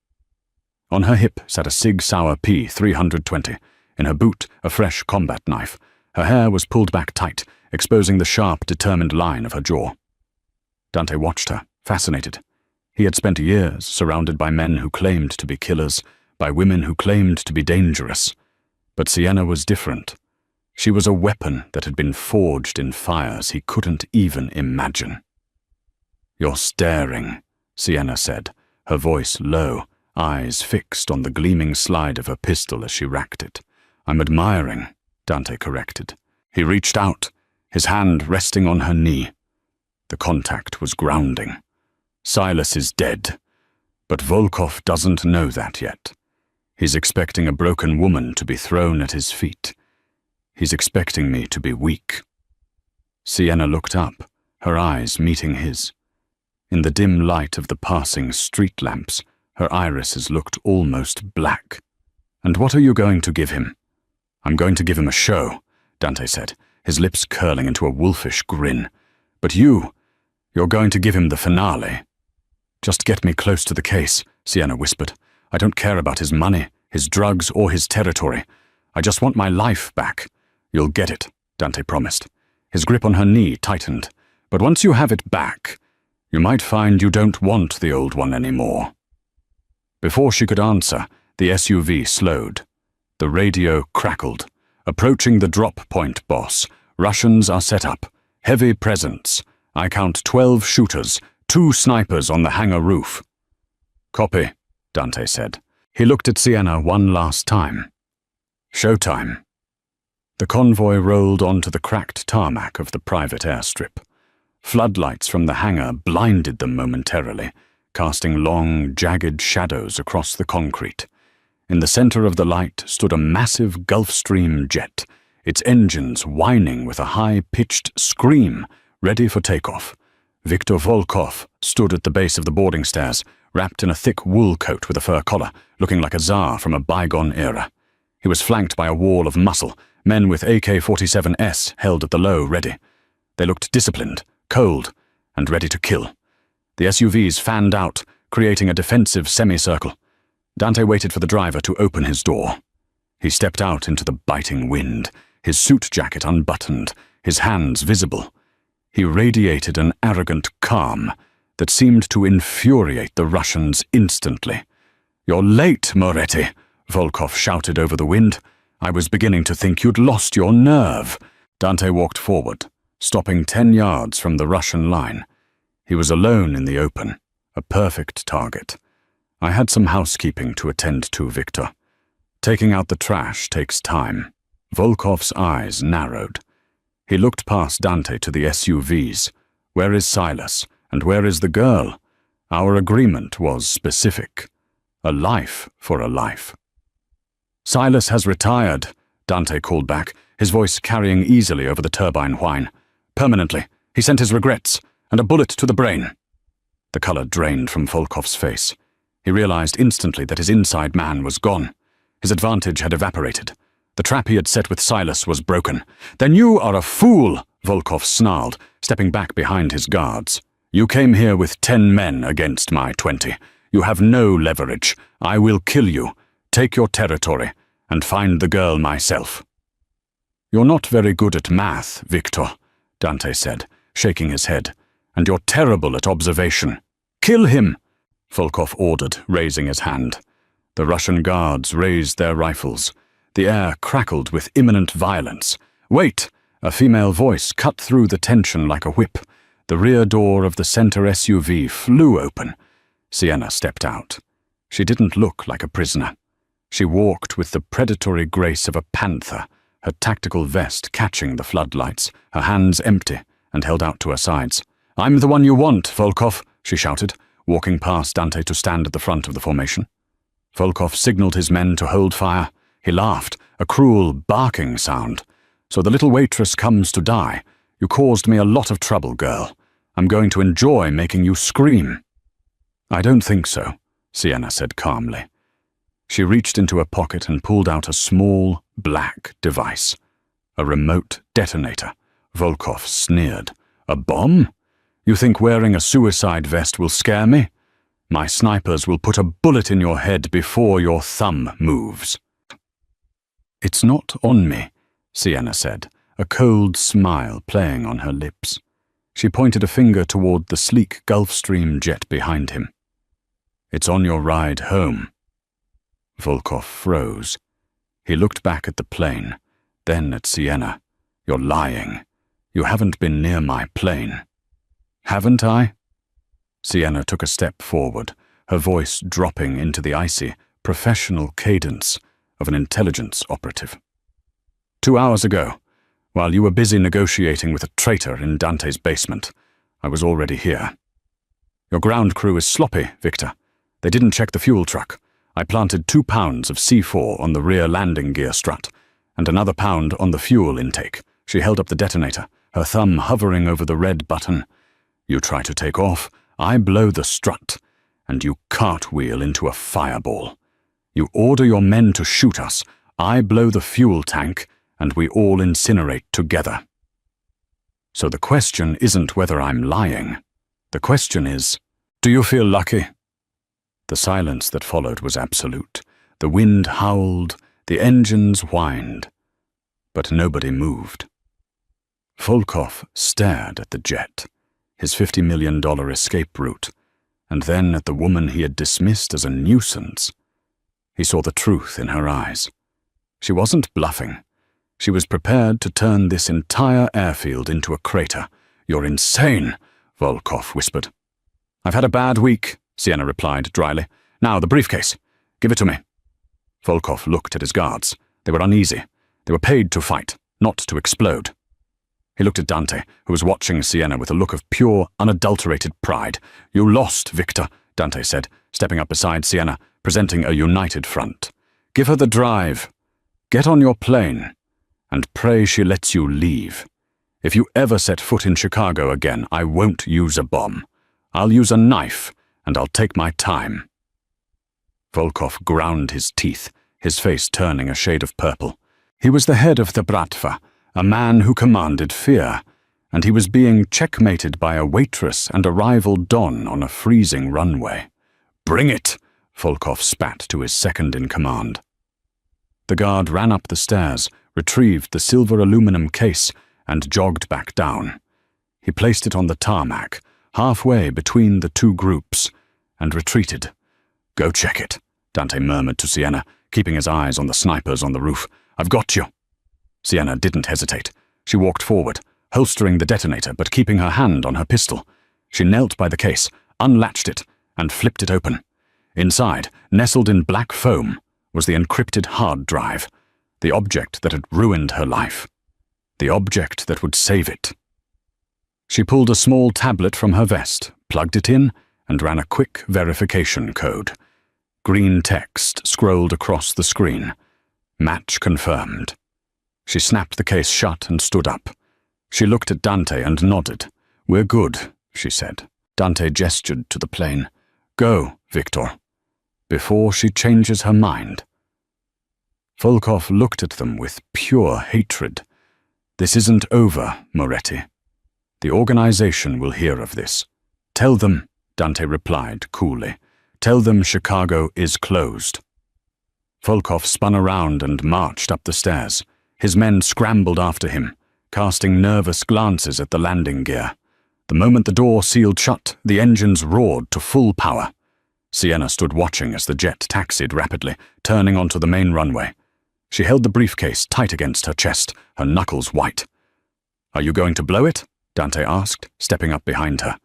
A: On her hip sat a Sig Sauer P320, in her boot a fresh combat knife. Her hair was pulled back tight, exposing the sharp, determined line of her jaw. Dante watched her, fascinated. He had spent years surrounded by men who claimed to be killers, by women who claimed to be dangerous. But Sienna was different. She was a weapon that had been forged in fires he couldn't even imagine. "You're staring," Sienna said, her voice low, eyes fixed on the gleaming slide of her pistol as she racked it. "I'm admiring," Dante corrected. He reached out, his hand resting on her knee. The contact was grounding. Silas is dead, but Volkov doesn't know that yet. He's expecting a broken woman to be thrown at his feet. He's expecting me to be weak. Sienna looked up, her eyes meeting his. In the dim light of the passing street lamps, her irises looked almost black. "And what are you going to give him?" "I'm going to give him a show," Dante said, his lips curling into a wolfish grin. "But you're going to give him the finale." "Just get me close to the case," Sienna whispered. "I don't care about his money, his drugs, or his territory. I just want my life back." "You'll get it," Dante promised. His grip on her knee tightened. "But once you have it back, you might find you don't want the old one anymore." Before she could answer, the SUV slowed. The radio crackled. "Approaching the drop point, boss. Russians are set up. Heavy presence. I count 12 shooters, 2 snipers on the hangar roof." "Copy," Dante said. He looked at Sienna one last time. "Showtime." The convoy rolled onto the cracked tarmac of the private airstrip. Floodlights from the hangar blinded them momentarily, casting long, jagged shadows across the concrete. In the center of the light stood a massive Gulfstream jet, its engines whining with a high-pitched scream, ready for takeoff. Viktor Volkov stood at the base of the boarding stairs, wrapped in a thick wool coat with a fur collar, looking like a czar from a bygone era. He was flanked by a wall of muscle, men with AK-47S held at the low, ready. They looked disciplined, cold, and ready to kill. The SUVs fanned out, creating a defensive semicircle. Dante waited for the driver to open his door. He stepped out into the biting wind, his suit jacket unbuttoned, his hands visible. He radiated an arrogant calm that seemed to infuriate the Russians instantly. "You're late, Moretti," Volkov shouted over the wind. "I was beginning to think you'd lost your nerve." Dante walked forward, stopping 10 yards from the Russian line. He was alone in the open, a perfect target. "I had some housekeeping to attend to, Victor. Taking out the trash takes time." Volkov's eyes narrowed. He looked past Dante to the SUVs. "Where is Silas? And where is the girl? Our agreement was specific. A life for a life." "Silas has retired," Dante called back, his voice carrying easily over the turbine whine. "Permanently. He sent his regrets, and a bullet to the brain." The color drained from Volkov's face. He realized instantly that his inside man was gone. His advantage had evaporated. The trap he had set with Silas was broken. "Then you are a fool," Volkov snarled, stepping back behind his guards. "You came here with 10 men against my 20. You have no leverage. I will kill you, take your territory, and find the girl myself." "You're not very good at math, Victor," Dante said, shaking his head, "and you're terrible at observation. Kill him!" Volkov ordered, raising his hand. The Russian guards raised their rifles. The air crackled with imminent violence. "Wait!" A female voice cut through the tension like a whip. The rear door of the center SUV flew open. Sienna stepped out. She didn't look like a prisoner. She walked with the predatory grace of a panther, her tactical vest catching the floodlights, her hands empty and held out to her sides. "I'm the one you want, Volkov," she shouted, walking past Dante to stand at the front of the formation. Volkov signaled his men to hold fire. He laughed, a cruel barking sound. So the little waitress comes to die. You caused me a lot of trouble, girl. I'm going to enjoy making you scream." "I don't think so," Sienna said calmly. She reached into her pocket and pulled out a small, black device. A remote detonator. Volkov sneered. "A bomb? You think wearing a suicide vest will scare me? My snipers will put a bullet in your head before your thumb moves." "It's not on me," Sienna said, a cold smile playing on her lips. She pointed a finger toward the sleek Gulfstream jet behind him. "It's on your ride home." Volkov froze. He looked back at the plane, then at Sienna. "You're lying. You haven't been near my plane." "Haven't I?" Sienna took a step forward, her voice dropping into the icy, professional cadence of an intelligence operative. "2 hours ago, while you were busy negotiating with a traitor in Dante's basement, I was already here. Your ground crew is sloppy, Victor. They didn't check the fuel truck. I planted 2 pounds of C4 on the rear landing gear strut, and another pound on the fuel intake." She held up the detonator, her thumb hovering over the red button. "You try to take off, I blow the strut, and you cartwheel into a fireball. You order your men to shoot us, I blow the fuel tank, and we all incinerate together. So the question isn't whether I'm lying. The question is, do you feel lucky?" The silence that followed was absolute. The wind howled, the engines whined, but nobody moved. Volkov stared at the jet, his $50 million escape route, and then at the woman he had dismissed as a nuisance. He saw the truth in her eyes. She wasn't bluffing. She was prepared to turn this entire airfield into a crater. "You're insane," Volkov whispered. "I've had a bad week," Sienna replied dryly. "Now, the briefcase. Give it to me." Volkov looked at his guards. They were uneasy. They were paid to fight, not to explode. He looked at Dante, who was watching Sienna with a look of pure, unadulterated pride. "You lost, Victor," Dante said, stepping up beside Sienna, presenting a united front. "Give her the drive. Get on your plane, and pray she lets you leave. If you ever set foot in Chicago again, I won't use a bomb. I'll use a knife, and I'll take my time." Volkov ground his teeth, his face turning a shade of purple. He was the head of the Bratva, a man who commanded fear, and he was being checkmated by a waitress and a rival Don on a freezing runway. "Bring it!" Volkov spat to his second-in-command. The guard ran up the stairs, retrieved the silver aluminum case, and jogged back down. He placed it on the tarmac, halfway between the two groups, and retreated. "Go check it," Dante murmured to Sienna, keeping his eyes on the snipers on the roof. "I've got you." Sienna didn't hesitate. She walked forward, holstering the detonator but keeping her hand on her pistol. She knelt by the case, unlatched it, and flipped it open. Inside, nestled in black foam, was the encrypted hard drive, the object that had ruined her life, the object that would save it. She pulled a small tablet from her vest, plugged it in, and ran a quick verification code. Green text scrolled across the screen. Match confirmed. She snapped the case shut and stood up. She looked at Dante and nodded. "We're good," she said. Dante gestured to the plane. "Go, Victor, before she changes her mind." Volkov looked at them with pure hatred. "This isn't over, Moretti. The organization will hear of this. Tell them," Dante replied coolly. "Tell them Chicago is closed." Volkov spun around and marched up the stairs. His men scrambled after him, casting nervous glances at the landing gear. The moment the door sealed shut, the engines roared to full power. Sienna stood watching as the jet taxied rapidly, turning onto the main runway. She held the briefcase tight against her chest, her knuckles white. "Are you going to blow it?" Dante asked, stepping up behind her.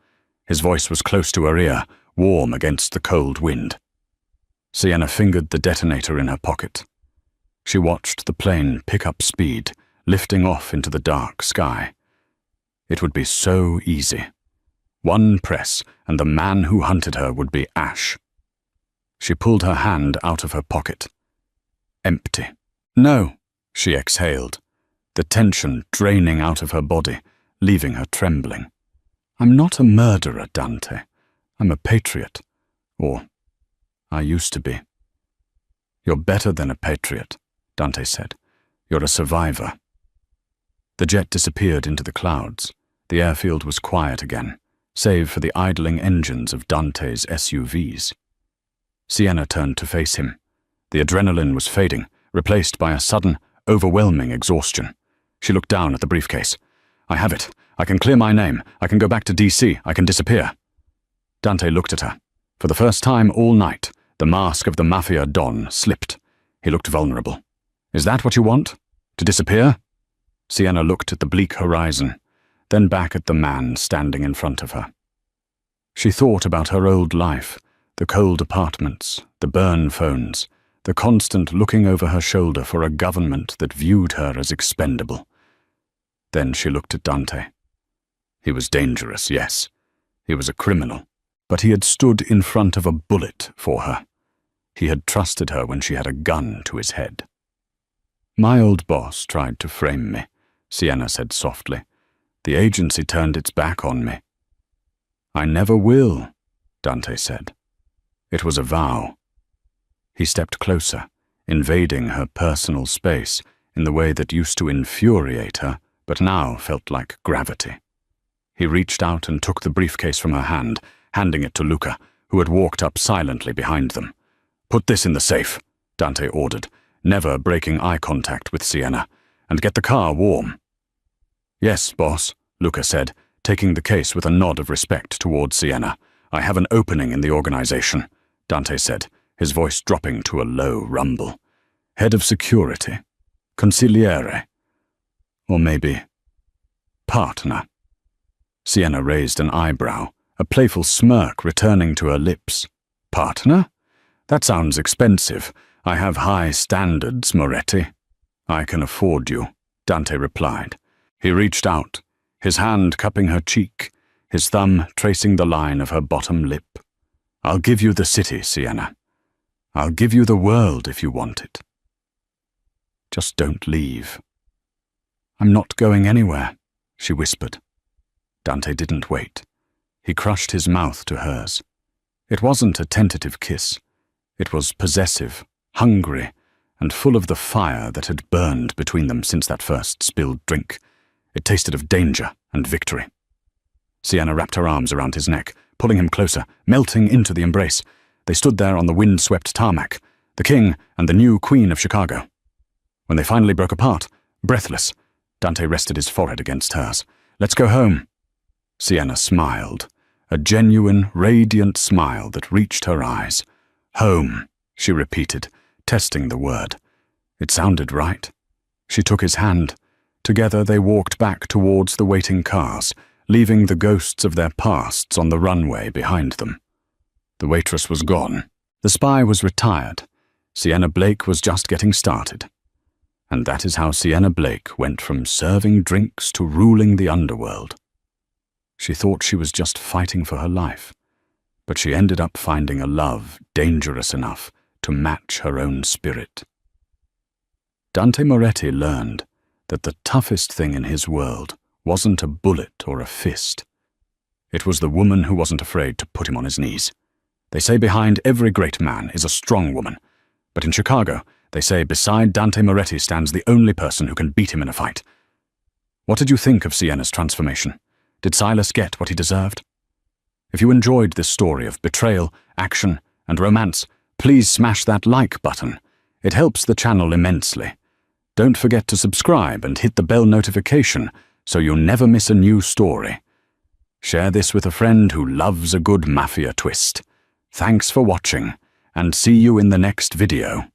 A: His voice was close to her ear, warm against the cold wind. Sienna fingered the detonator in her pocket. She watched the plane pick up speed, lifting off into the dark sky. It would be so easy. One press, and the man who hunted her would be ash. She pulled her hand out of her pocket. Empty. "No," She exhaled, the tension draining out of her body, leaving her trembling. I'm not a murderer, Dante. I'm a patriot. Or, I used to be. You're better than a patriot, Dante said. You're a survivor. The jet disappeared into the clouds. The airfield was quiet again, save for the idling engines of Dante's SUVs. Sienna turned to face him. The adrenaline was fading, replaced by a sudden, overwhelming exhaustion. She looked down at the briefcase. I have it. I can clear my name. I can go back to DC. I can disappear. Dante looked at her. For the first time all night, the mask of the Mafia Don slipped. He looked vulnerable. Is that what you want? To disappear? Sienna looked at the bleak horizon, then back at the man standing in front of her. She thought about her old life, the cold apartments, the burn phones, the constant looking over her shoulder for a government that viewed her as expendable. Then she looked at Dante. He was dangerous, yes. He was a criminal, but he had stood in front of a bullet for her. He had trusted her when she had a gun to his head. My old boss tried to frame me, Sienna said softly. The agency turned its back on me. I never will, Dante said. It was a vow. He stepped closer, invading her personal space in the way that used to infuriate her, but now felt like gravity. He reached out and took the briefcase from her hand, handing it to Luca, who had walked up silently behind them. Put this in the safe, Dante ordered, never breaking eye contact with Sienna, and get the car warm. Yes, boss, Luca said, taking the case with a nod of respect toward Sienna. I have an opening in the organization, Dante said, his voice dropping to a low rumble. Head of security. Consigliere. Or maybe partner. Sienna raised an eyebrow, a playful smirk returning to her lips. Partner? That sounds expensive. I have high standards, Moretti. I can afford you, Dante replied. He reached out, his hand cupping her cheek, his thumb tracing the line of her bottom lip. I'll give you the city, Sienna. I'll give you the world if you want it. Just don't leave. I'm not going anywhere, she whispered. Dante didn't wait. He crushed his mouth to hers. It wasn't a tentative kiss. It was possessive, hungry, and full of the fire that had burned between them since that first spilled drink. It tasted of danger and victory. Sienna wrapped her arms around his neck, pulling him closer, melting into the embrace. They stood there on the wind-swept tarmac, the king and the new queen of Chicago. When they finally broke apart, breathless, Dante rested his forehead against hers. Let's go home. Sienna smiled, a genuine, radiant smile that reached her eyes. Home, she repeated, testing the word. It sounded right. She took his hand. Together they walked back towards the waiting cars, leaving the ghosts of their pasts on the runway behind them. The waitress was gone. The spy was retired. Sienna Blake was just getting started. And that is how Sienna Blake went from serving drinks to ruling the underworld. She thought she was just fighting for her life, but she ended up finding a love dangerous enough to match her own spirit. Dante Moretti learned that the toughest thing in his world wasn't a bullet or a fist. It was the woman who wasn't afraid to put him on his knees. They say behind every great man is a strong woman, but in Chicago, they say beside Dante Moretti stands the only person who can beat him in a fight. What did you think of Sienna's transformation? Did Silas get what he deserved? If you enjoyed this story of betrayal, action, and romance, please smash that like button. It helps the channel immensely. Don't forget to subscribe and hit the bell notification so you'll never miss a new story. Share this with a friend who loves a good mafia twist. Thanks for watching, and see you in the next video.